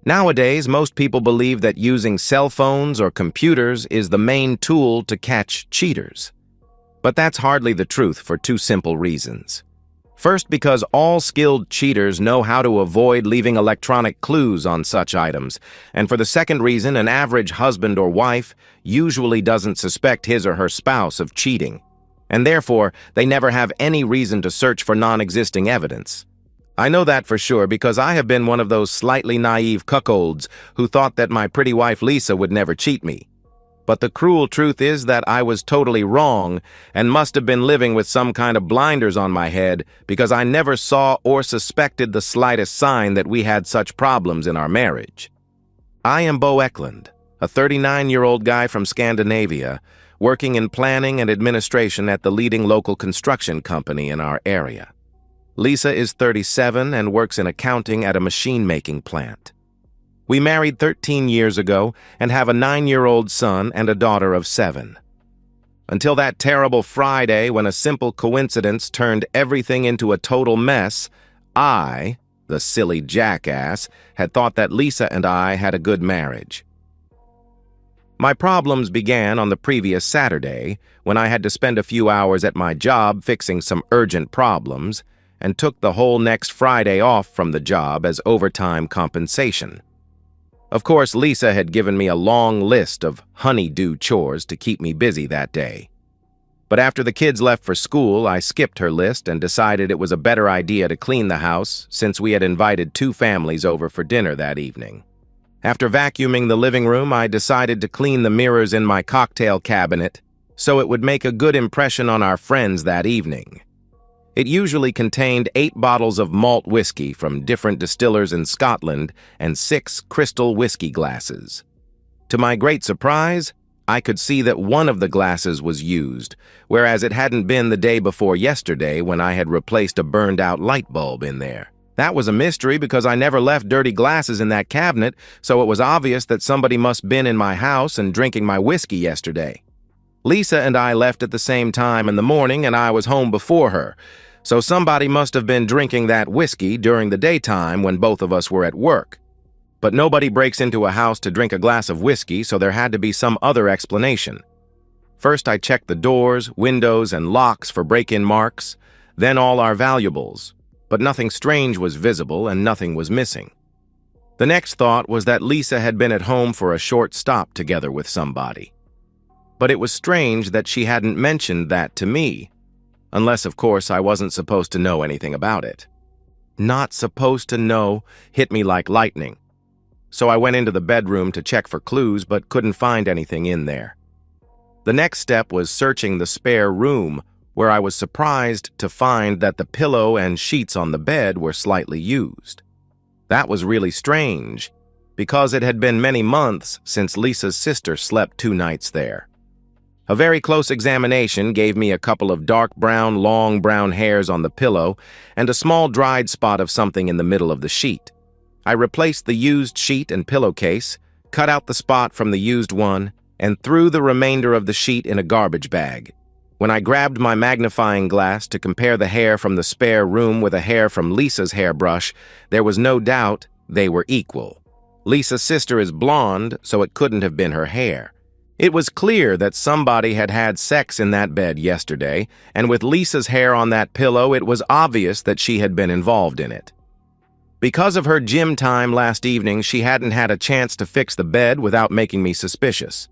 Nowadays, most people believe that using cell phones or computers is the main tool to catch cheaters. But that's hardly the truth for two simple reasons. First, because all skilled cheaters know how to avoid leaving electronic clues on such items. And for the second reason, an average husband or wife usually doesn't suspect his or her spouse of cheating. And therefore, they never have any reason to search for non-existing evidence. I know that for sure because I have been one of those slightly naive cuckolds who thought that my pretty wife Lisa would never cheat me. But the cruel truth is that I was totally wrong and must have been living with some kind of blinders on my head because I never saw or suspected the slightest sign that we had such problems in our marriage. I am Bo Eklund, a 39-year-old guy from Scandinavia, working in planning and administration at the leading local construction company in our area. Lisa is 37 and works in accounting at a machine-making plant. We married 13 years ago and have a 9-year-old son and a daughter of 7. Until that terrible Friday when a simple coincidence turned everything into a total mess, I, the silly jackass, had thought that Lisa and I had a good marriage. My problems began on the previous Saturday when I had to spend a few hours at my job fixing some urgent problems and took the whole next Friday off from the job as overtime compensation. Of course, Lisa had given me a long list of honey-do chores to keep me busy that day. But after the kids left for school, I skipped her list and decided it was a better idea to clean the house since we had invited 2 families over for dinner that evening. After vacuuming the living room, I decided to clean the mirrors in my cocktail cabinet so it would make a good impression on our friends that evening. It usually contained 8 bottles of malt whiskey from different distillers in Scotland and 6 crystal whiskey glasses. To my great surprise, I could see that one of the glasses was used, whereas it hadn't been the day before yesterday when I had replaced a burned-out light bulb in there. That was a mystery because I never left dirty glasses in that cabinet, so it was obvious that somebody must been in my house and drinking my whiskey yesterday. Lisa and I left at the same time in the morning and I was home before her, so somebody must have been drinking that whiskey during the daytime when both of us were at work. But nobody breaks into a house to drink a glass of whiskey, so there had to be some other explanation. First, I checked the doors, windows, and locks for break-in marks, then all our valuables. But nothing strange was visible and nothing was missing. The next thought was that Lisa had been at home for a short stop together with somebody. But it was strange that she hadn't mentioned that to me. Unless, of course, I wasn't supposed to know anything about it. Not supposed to know hit me like lightning. So I went into the bedroom to check for clues, but couldn't find anything in there. The next step was searching the spare room, where I was surprised to find that the pillow and sheets on the bed were slightly used. That was really strange, because it had been many months since Lisa's sister slept 2 nights there. A very close examination gave me a couple of dark brown, long brown hairs on the pillow and a small dried spot of something in the middle of the sheet. I replaced the used sheet and pillowcase, cut out the spot from the used one, and threw the remainder of the sheet in a garbage bag. When I grabbed my magnifying glass to compare the hair from the spare room with a hair from Lisa's hairbrush, there was no doubt they were equal. Lisa's sister is blonde, so it couldn't have been her hair. It was clear that somebody had had sex in that bed yesterday, and with Lisa's hair on that pillow, it was obvious that she had been involved in it. Because of her gym time last evening, she hadn't had a chance to fix the bed without making me suspicious.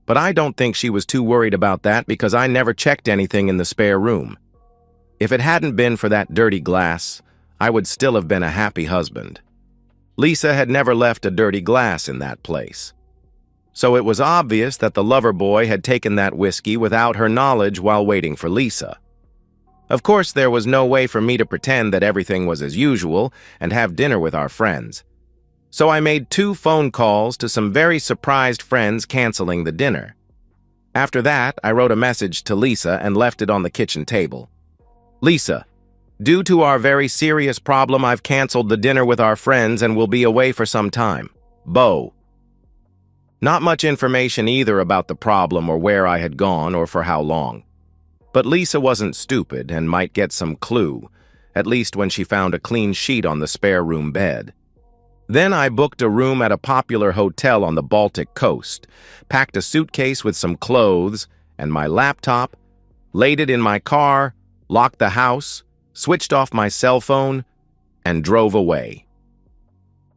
But I don't think she was too worried about that because I never checked anything in the spare room. If it hadn't been for that dirty glass, I would still have been a happy husband. Lisa had never left a dirty glass in that place. So it was obvious that the lover boy had taken that whiskey without her knowledge while waiting for Lisa. Of course, there was no way for me to pretend that everything was as usual and have dinner with our friends. So I made 2 phone calls to some very surprised friends canceling the dinner. After that, I wrote a message to Lisa and left it on the kitchen table. Lisa, due to our very serious problem, I've canceled the dinner with our friends and will be away for some time. Bo. Not much information either about the problem or where I had gone or for how long. But Lisa wasn't stupid and might get some clue, at least when she found a clean sheet on the spare room bed. Then I booked a room at a popular hotel on the Baltic coast, packed a suitcase with some clothes and my laptop, laid it in my car, locked the house, switched off my cell phone, and drove away.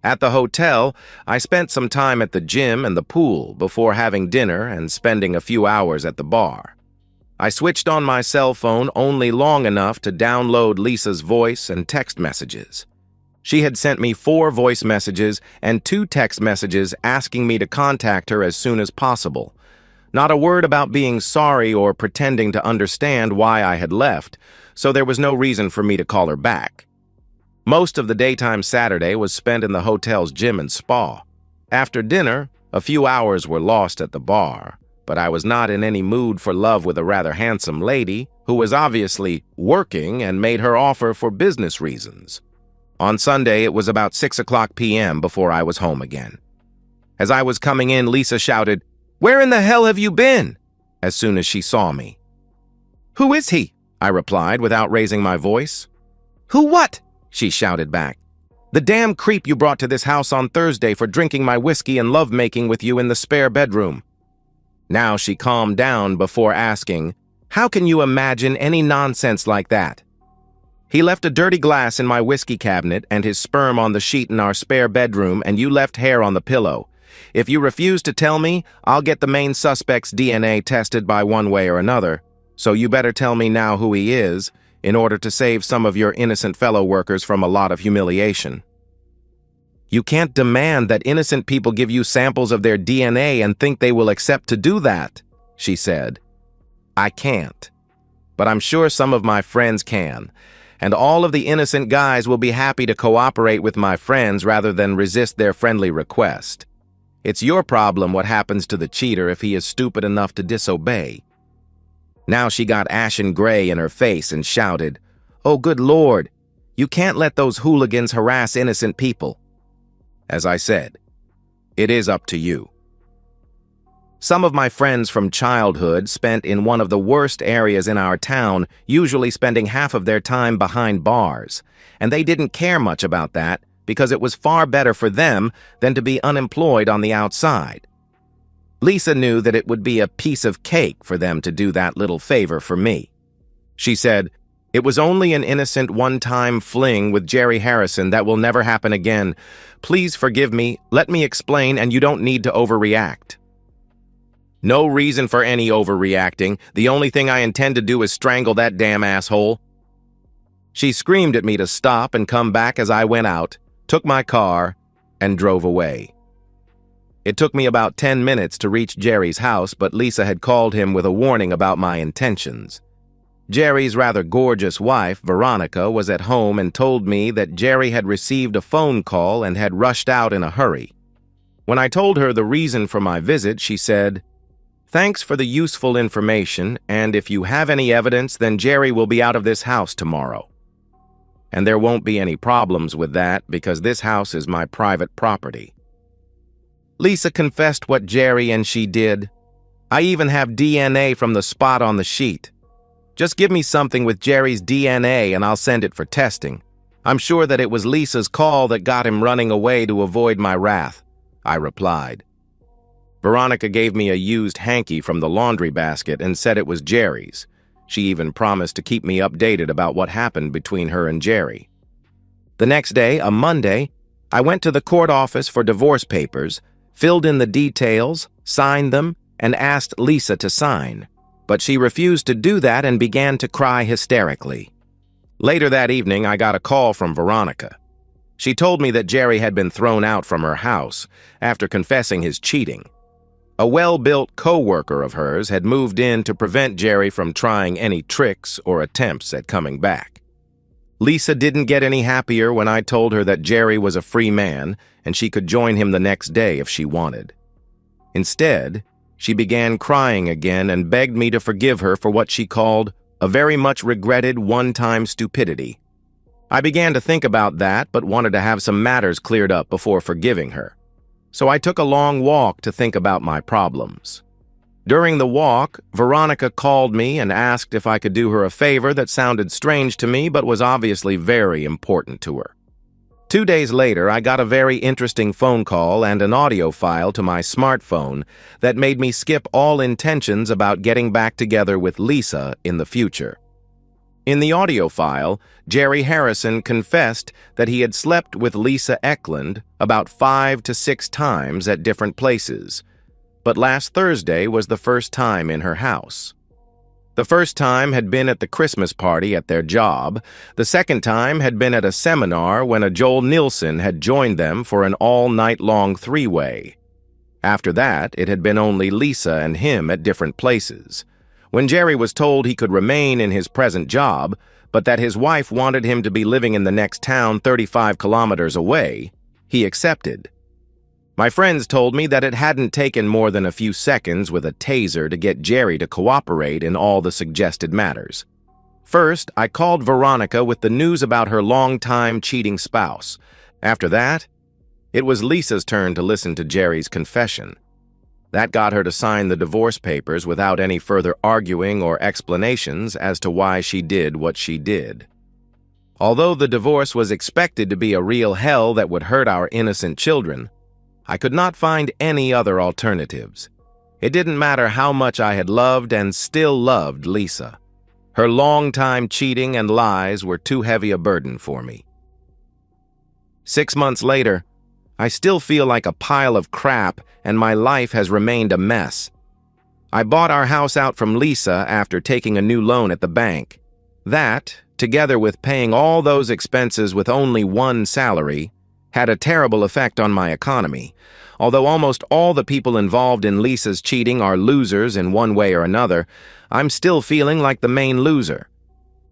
At the hotel, I spent some time at the gym and the pool before having dinner and spending a few hours at the bar. I switched on my cell phone only long enough to download Lisa's voice and text messages. She had sent me 4 voice messages and 2 text messages asking me to contact her as soon as possible. Not a word about being sorry or pretending to understand why I had left, so there was no reason for me to call her back. Most of the daytime Saturday was spent in the hotel's gym and spa. After dinner, a few hours were lost at the bar, but I was not in any mood for love with a rather handsome lady who was obviously working and made her offer for business reasons. On Sunday, it was about 6:00 p.m. before I was home again. As I was coming in, Lisa shouted, "Where in the hell have you been?" as soon as she saw me. "Who is he?" I replied without raising my voice. "Who what?" she shouted back. "The damn creep you brought to this house on Thursday for drinking my whiskey and lovemaking with you in the spare bedroom." Now she calmed down before asking, "How can you imagine any nonsense like that?" "He left a dirty glass in my whiskey cabinet and his sperm on the sheet in our spare bedroom, and you left hair on the pillow. If you refuse to tell me, I'll get the main suspect's DNA tested by one way or another, so you better tell me now who he is, in order to save some of your innocent fellow workers from a lot of humiliation." "You can't demand that innocent people give you samples of their DNA and think they will accept to do that," she said. "I can't. But I'm sure some of my friends can. And all of the innocent guys will be happy to cooperate with my friends rather than resist their friendly request. It's your problem what happens to the cheater if he is stupid enough to disobey." Now she got ashen gray in her face and shouted, "Oh, good Lord, you can't let those hooligans harass innocent people." As I said, it is up to you. Some of my friends from childhood spent in one of the worst areas in our town, usually spending half of their time behind bars, and they didn't care much about that because it was far better for them than to be unemployed on the outside. Lisa knew that it would be a piece of cake for them to do that little favor for me. She said, "It was only an innocent one-time fling with Jerry Harrison that will never happen again. Please forgive me, let me explain, and you don't need to overreact." "No reason for any overreacting. The only thing I intend to do is strangle that damn asshole." She screamed at me to stop and come back as I went out, took my car, and drove away. It took me about 10 minutes to reach Jerry's house, but Lisa had called him with a warning about my intentions. Jerry's rather gorgeous wife, Veronica, was at home and told me that Jerry had received a phone call and had rushed out in a hurry. When I told her the reason for my visit, she said, "Thanks for the useful information, and if you have any evidence, then Jerry will be out of this house tomorrow. And there won't be any problems with that because this house is my private property." Lisa confessed what Jerry and she did. "I even have DNA from the spot on the sheet. Just give me something with Jerry's DNA and I'll send it for testing. I'm sure that it was Lisa's call that got him running away to avoid my wrath," I replied. Veronica gave me a used hanky from the laundry basket and said it was Jerry's. She even promised to keep me updated about what happened between her and Jerry. The next day, a Monday, I went to the court office for divorce papers, filled in the details, signed them, and asked Lisa to sign. But she refused to do that and began to cry hysterically. Later that evening, I got a call from Veronica. She told me that Jerry had been thrown out from her house after confessing his cheating. A well-built co-worker of hers had moved in to prevent Jerry from trying any tricks or attempts at coming back. Lisa didn't get any happier when I told her that Jerry was a free man and she could join him the next day if she wanted. Instead, she began crying again and begged me to forgive her for what she called a very much regretted one-time stupidity. I began to think about that but wanted to have some matters cleared up before forgiving her. So I took a long walk to think about my problems. During the walk, Veronica called me and asked if I could do her a favor that sounded strange to me but was obviously very important to her. 2 days later, I got a very interesting phone call and an audio file to my smartphone that made me skip all intentions about getting back together with Lisa in the future. In the audio file, Jerry Harrison confessed that he had slept with Lisa Eklund about 5 to 6 times at different places, but last Thursday was the first time in her house. The first time had been at the Christmas party at their job. The second time had been at a seminar when a Joel Nielsen had joined them for an all-night-long three-way. After that, it had been only Lisa and him at different places. When Jerry was told he could remain in his present job, but that his wife wanted him to be living in the next town 35 kilometers away, he accepted. My friends told me that it hadn't taken more than a few seconds with a taser to get Jerry to cooperate in all the suggested matters. First, I called Veronica with the news about her long-time cheating spouse. After that, it was Lisa's turn to listen to Jerry's confession. That got her to sign the divorce papers without any further arguing or explanations as to why she did what she did. Although the divorce was expected to be a real hell that would hurt our innocent children, I could not find any other alternatives. It didn't matter how much I had loved and still loved Lisa. Her long-time cheating and lies were too heavy a burden for me. 6 months later, I still feel like a pile of crap and my life has remained a mess. I bought our house out from Lisa after taking a new loan at the bank. That, together with paying all those expenses with only one salary, had a terrible effect on my economy. Although almost all the people involved in Lisa's cheating are losers in one way or another, I'm still feeling like the main loser.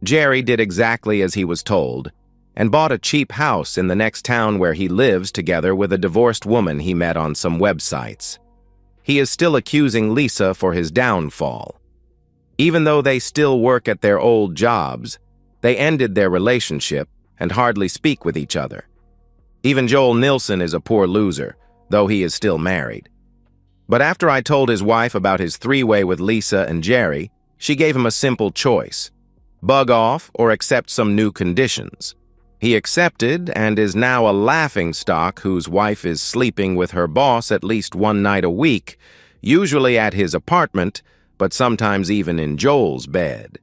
Jerry did exactly as he was told, and bought a cheap house in the next town where he lives together with a divorced woman he met on some websites. He is still accusing Lisa for his downfall. Even though they still work at their old jobs, they ended their relationship and hardly speak with each other. Even Joel Nielsen is a poor loser, though he is still married. But after I told his wife about his three-way with Lisa and Jerry, she gave him a simple choice: bug off or accept some new conditions. He accepted and is now a laughingstock whose wife is sleeping with her boss at least one night a week, usually at his apartment, but sometimes even in Joel's bed.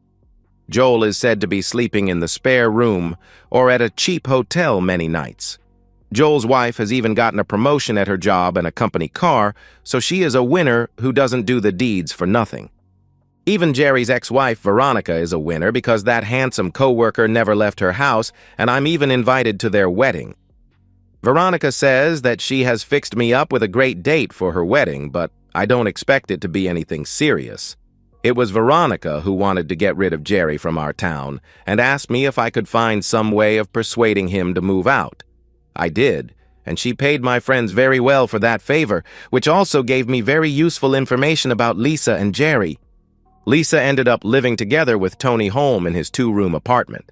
Joel is said to be sleeping in the spare room or at a cheap hotel many nights. Joel's wife has even gotten a promotion at her job and a company car, so she is a winner who doesn't do the deeds for nothing. Even Jerry's ex-wife, Veronica, is a winner because that handsome co-worker never left her house, and I'm even invited to their wedding. Veronica says that she has fixed me up with a great date for her wedding, but I don't expect it to be anything serious. It was Veronica who wanted to get rid of Jerry from our town and asked me if I could find some way of persuading him to move out. I did, and she paid my friends very well for that favor, which also gave me very useful information about Lisa and Jerry. Lisa ended up living together with Tony Holm in his 2-room apartment.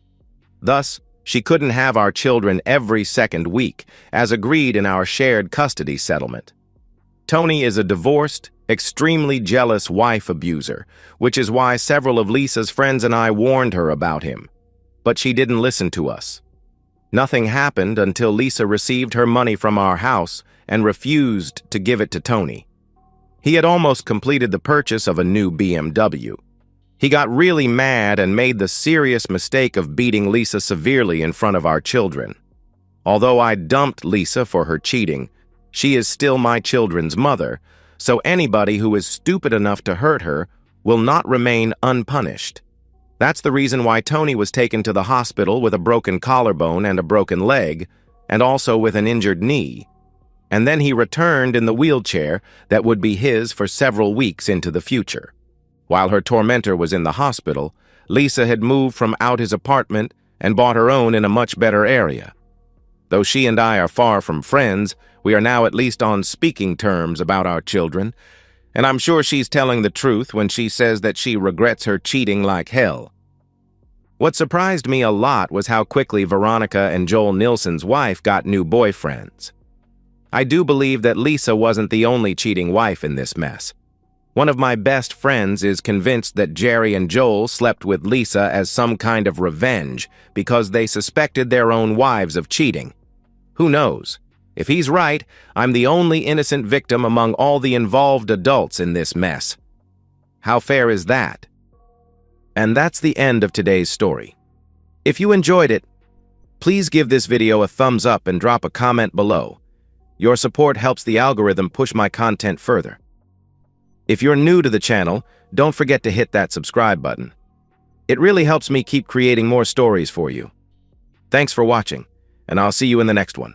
Thus, she couldn't have our children every second week, as agreed in our shared custody settlement. Tony is a divorced, extremely jealous wife abuser, which is why several of Lisa's friends and I warned her about him. But she didn't listen to us. Nothing happened until Lisa received her money from our house and refused to give it to Tony. He had almost completed the purchase of a new BMW. He got really mad and made the serious mistake of beating Lisa severely in front of our children. Although I dumped Lisa for her cheating, she is still my children's mother, so anybody who is stupid enough to hurt her will not remain unpunished. That's the reason why Tony was taken to the hospital with a broken collarbone and a broken leg, and also with an injured knee. And then he returned in the wheelchair that would be his for several weeks into the future. While her tormentor was in the hospital, Lisa had moved from out his apartment and bought her own in a much better area. Though she and I are far from friends, we are now at least on speaking terms about our children, and I'm sure she's telling the truth when she says that she regrets her cheating like hell. What surprised me a lot was how quickly Veronica and Joel Nielsen's wife got new boyfriends. I do believe that Lisa wasn't the only cheating wife in this mess. One of my best friends is convinced that Jerry and Joel slept with Lisa as some kind of revenge because they suspected their own wives of cheating. Who knows? If he's right, I'm the only innocent victim among all the involved adults in this mess. How fair is that? And that's the end of today's story. If you enjoyed it, please give this video a thumbs up and drop a comment below. Your support helps the algorithm push my content further. If you're new to the channel, don't forget to hit that subscribe button. It really helps me keep creating more stories for you. Thanks for watching, and I'll see you in the next one.